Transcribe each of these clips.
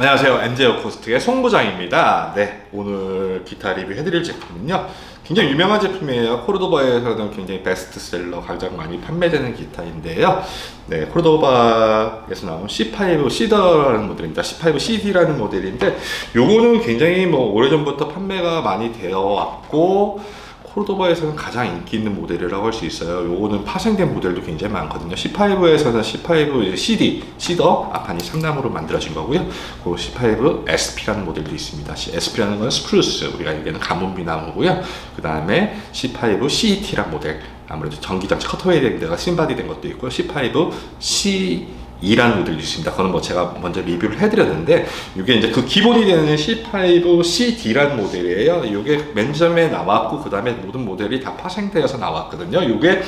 안녕하세요. MJ 어쿠스틱의 송부장입니다. 네, 오늘 기타 리뷰 해드릴 제품은요, 굉장히 유명한 제품이에요. 코르도바에서는 굉장히 베스트셀러, 가장 많이 판매되는 기타인데요. 네, 코르도바에서 나온 C5 시더라는 모델입니다. C5 CD라는 모델인데, 요거는 굉장히 오래전부터 판매가 많이 되어 왔고, 코르도바에서는 가장 인기 있는 모델이라고 할 수 있어요. 요거는 파생된 모델도 굉장히 많거든요. C5에서는 C5 CD, 시더 앞판이 참나무로 만들어진 거고요. 그 C5 SP라는 모델도 있습니다. SP라는 건 스프루스, 우리가 얘기하는 가뭄비 나무고요. 그 다음에 C5 CET라는 모델, 아무래도 전기장치 커터웨이 된 데가 심바디 된 것도 있고요. C5 C2라는 모델도 있습니다. 그거는 제가 먼저 리뷰를 해드렸는데, 이게 이제 그 기본이 되는 C5 CD라는 모델이에요. 이게 맨 처음에 나왔고, 그 다음에 모든 모델이 다 파생되어서 나왔거든요. 이게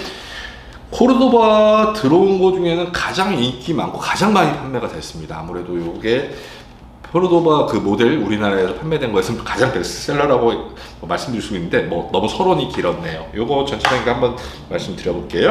코르도바 들어온 거 중에는 가장 인기 많고 가장 많이 판매가 됐습니다. 아무래도 이게 코르도바 그 모델 우리나라에서 판매된 거에서는 가장 베스트셀러라고 말씀드릴 수 있는데, 너무 서론이 길었네요. 요거 전체적인 거 한번 말씀드려볼게요.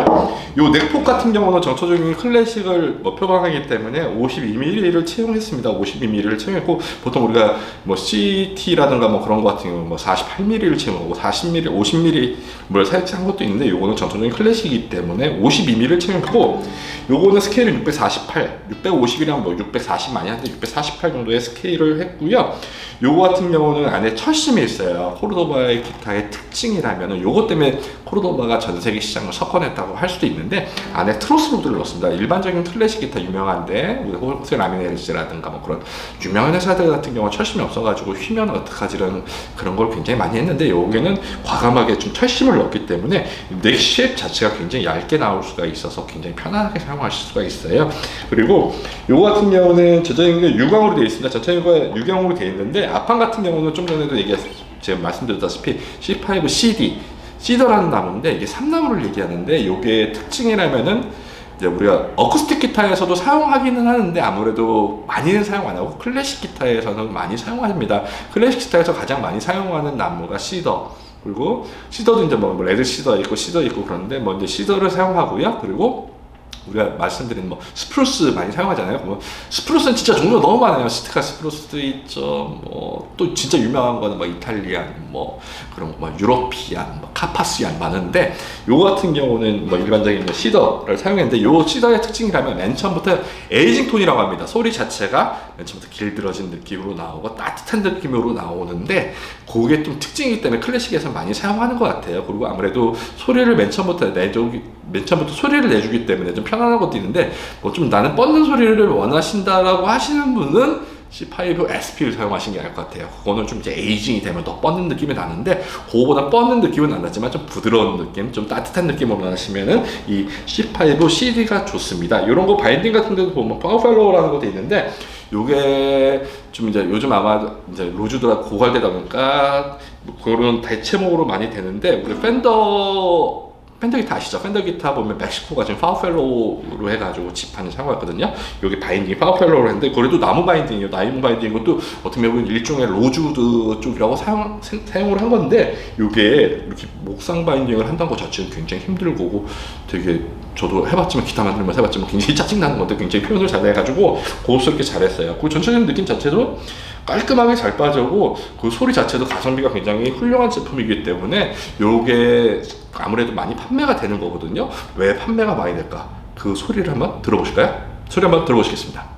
요 넥폭 같은 경우는 전초적인 클래식을 표방하기 때문에 52mm를 채용했습니다. 52mm를 채용했고, 보통 우리가 CT라든가 그런 거 같은 경우 48mm를 채용하고 40mm, 50mm를 살짝한 것도 있는데, 요거는 전초적인 클래식이기 때문에 52mm를 채용했고, 요거는 스케일은 648, 650이랑 640 많이 하는데 648 정도의 스케일을 했고요. 요거 같은 경우는 안에 철심이 있어요. 코르도바의 기타의 특징이라면은 요거 때문에 코르도바가 전 세계 시장을 석권했다고 할 수도 있는데, 안에 트로스 로드를 넣습니다. 일반적인 클래식 기타 유명한데, 호세 라미네르스라든가 그런 유명한 회사들 같은 경우는 철심이 없어가지고 휘면 어떡하지라는 그런 걸 굉장히 많이 했는데, 여기는 과감하게 좀 철심을 넣었기 때문에 넥 쉐입 자체가 굉장히 얇게 나올 수가 있어서 굉장히 편안하게 사용하실 수가 있어요. 그리고 요거 같은 경우는 전체적인 게 유광으로 되어 있습니다. 전체가 유광으로 되어 있는데, 앞판 같은 경우는 좀 전에도 제가 말씀드렸다시피 C5 CD, 시더라는 나무인데, 이게 삼나무를 얘기하는데, 이게 특징이라면은 이제 우리가 어쿠스틱 기타에서도 사용하기는 하는데, 아무래도 많이는 사용 안 하고 클래식 기타에서는 많이 사용합니다. 클래식 기타에서 가장 많이 사용하는 나무가 시더, 그리고 시더도 이제 레드 시더 있고 시더 있고 그런데 이제 시더를 사용하고요. 그리고 우리가 말씀드린 스프루스 많이 사용하잖아요. 스프루스는 진짜 종류가 너무 많아요. 시트카 스프루스도 있죠. 또 진짜 유명한 거는 이탈리안, 그런 유로피안, 카파시안 많은데, 요거 같은 경우는 일반적인 시더를 사용했는데, 요 시더의 특징이라면 맨 처음부터 에이징 톤이라고 합니다. 소리 자체가 맨 처음부터 길들어진 느낌으로 나오고 따뜻한 느낌으로 나오는데, 그게 좀 특징이기 때문에 클래식에서 많이 사용하는 것 같아요. 그리고 아무래도 소리를 맨 처음부터 소리를 내주기 때문에 좀 편안한 것도 있는데, 좀 나는 뻗는 소리를 원하신다라고 하시는 분은 C5 SP를 사용하시는 게 나을 것 같아요. 그거는 좀 이제 에이징이 되면 더 뻗는 느낌이 나는데, 그거보다 뻗는 느낌은 안 나지만 좀 부드러운 느낌, 좀 따뜻한 느낌으로 원하시면은 이 C5 CD가 좋습니다. 이런 거 바인딩 같은 데도 보면 파워펠로우라는 것도 있는데, 요게 좀 이제 요즘 아마 이제 로즈드가 고갈되다 보니까 그런 대체목으로 많이 되는데, 우리 팬더 기타 아시죠? 팬더 기타 보면 멕시코가 지금 파워펠로우로 해가지고 지판을 사용했거든요. 여기 바인딩이 파워펠로우로 했는데, 그래도 나무 바인딩이에요. 나무 바인딩 것도 어떻게 보면 일종의 로즈우드 쪽이라고 사용을 한 건데, 이게 이렇게 목상 바인딩을 한다는 것 자체는 굉장히 힘들고, 되게 저도 해봤지만, 기타 만들면서 해봤지만 굉장히 짜증나는 건데, 굉장히 표현을 잘해가지고 고급스럽게 잘했어요. 그 전체적인 느낌 자체도 깔끔하게 잘 빠져고, 그 소리 자체도 가성비가 굉장히 훌륭한 제품이기 때문에 요게 아무래도 많이 판매가 되는 거거든요. 왜 판매가 많이 될까? 그 소리를 한번 들어보실까요? 소리 한번 들어보시겠습니다.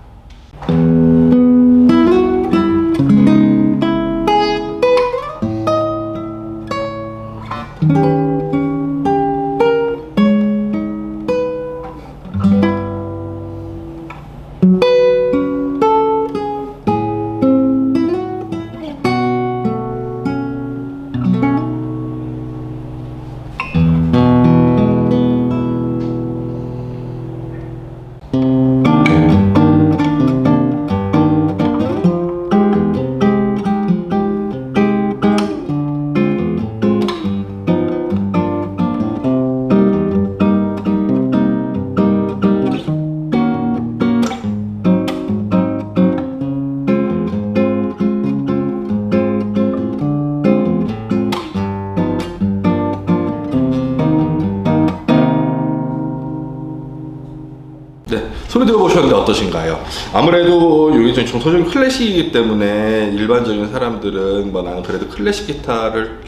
어떠신가요? 아무래도 이게 좀 정서적인 클래식이기 때문에 일반적인 사람들은 뭐 나는 그래도 클래식 기타를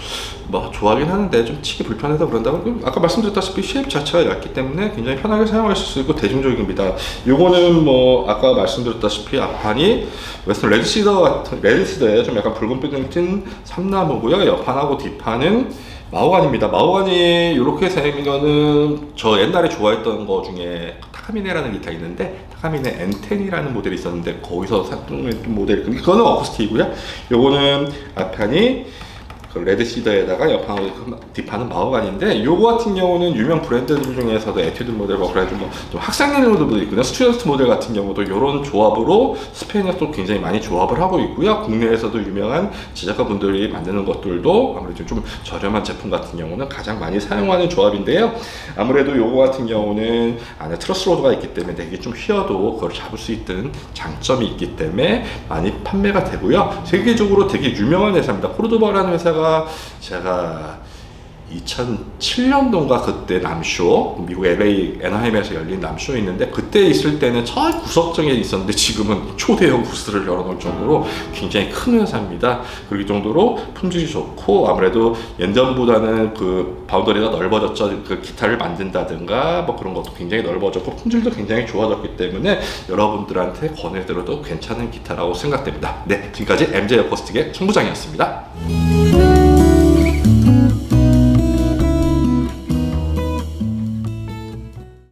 뭐 좋아하긴 하는데 좀 치기 불편해서 그런다고, 아까 말씀드렸다시피 쉐입 자체가 얇기 때문에 굉장히 편하게 사용하실 수 있고 대중적입니다. 요거는 뭐 아까 말씀드렸다시피 앞판이 웨스턴 레드시더 같은, 레드시더에 좀 약간 붉은 빛을 띤 삼나무고요. 옆판하고 뒷판은 마호가니입니다. 마호가니 이렇게 생긴 거는 저 옛날에 좋아했던 거 중에 타카미네라는 기타 있는데, 타카미네 N10이라는 모델이 있었는데 거기서 샀던 모델, 그거는 어쿠스틱이고요. 요거는 앞판이 그 레드 시더에다가 옆판 뒷판은 마호가니인데, 요거 같은 경우는 유명 브랜드들 중에서도 에튜드 모델, 뭐 그래도 뭐좀 학생용 모델도 있거든요. 스튜던트 모델 같은 경우도 이런 조합으로 스페인에서 굉장히 많이 조합을 하고 있고요. 국내에서도 유명한 제작가분들이 만드는 것들도 아무래도 좀 저렴한 제품 같은 경우는 가장 많이 사용하는 조합인데요. 아무래도 요거 같은 경우는 안에 트러스 로드가 있기 때문에 되게 좀 휘어도 그걸 잡을 수 있는 장점이 있기 때문에 많이 판매가 되고요. 세계적으로 되게 유명한 회사입니다. 코르도바라는 회사가 제가 2007년도인가 그때 남쇼, 미국 LA 애나하임에서 열린 남쇼 있는데, 그때 있을 때는 저 구석정에 있었는데 지금은 초대형 부스를 열어놓을 정도로 굉장히 큰 회사입니다. 그럴 정도로 품질이 좋고, 아무래도 예전보다는 그 바운더리가 넓어졌죠. 그 기타를 만든다든가 뭐 그런 것도 굉장히 넓어졌고 품질도 굉장히 좋아졌기 때문에 여러분들한테 권해드려도 괜찮은 기타라고 생각됩니다. 네, 지금까지 MJ 어쿠스틱의 송부장이었습니다.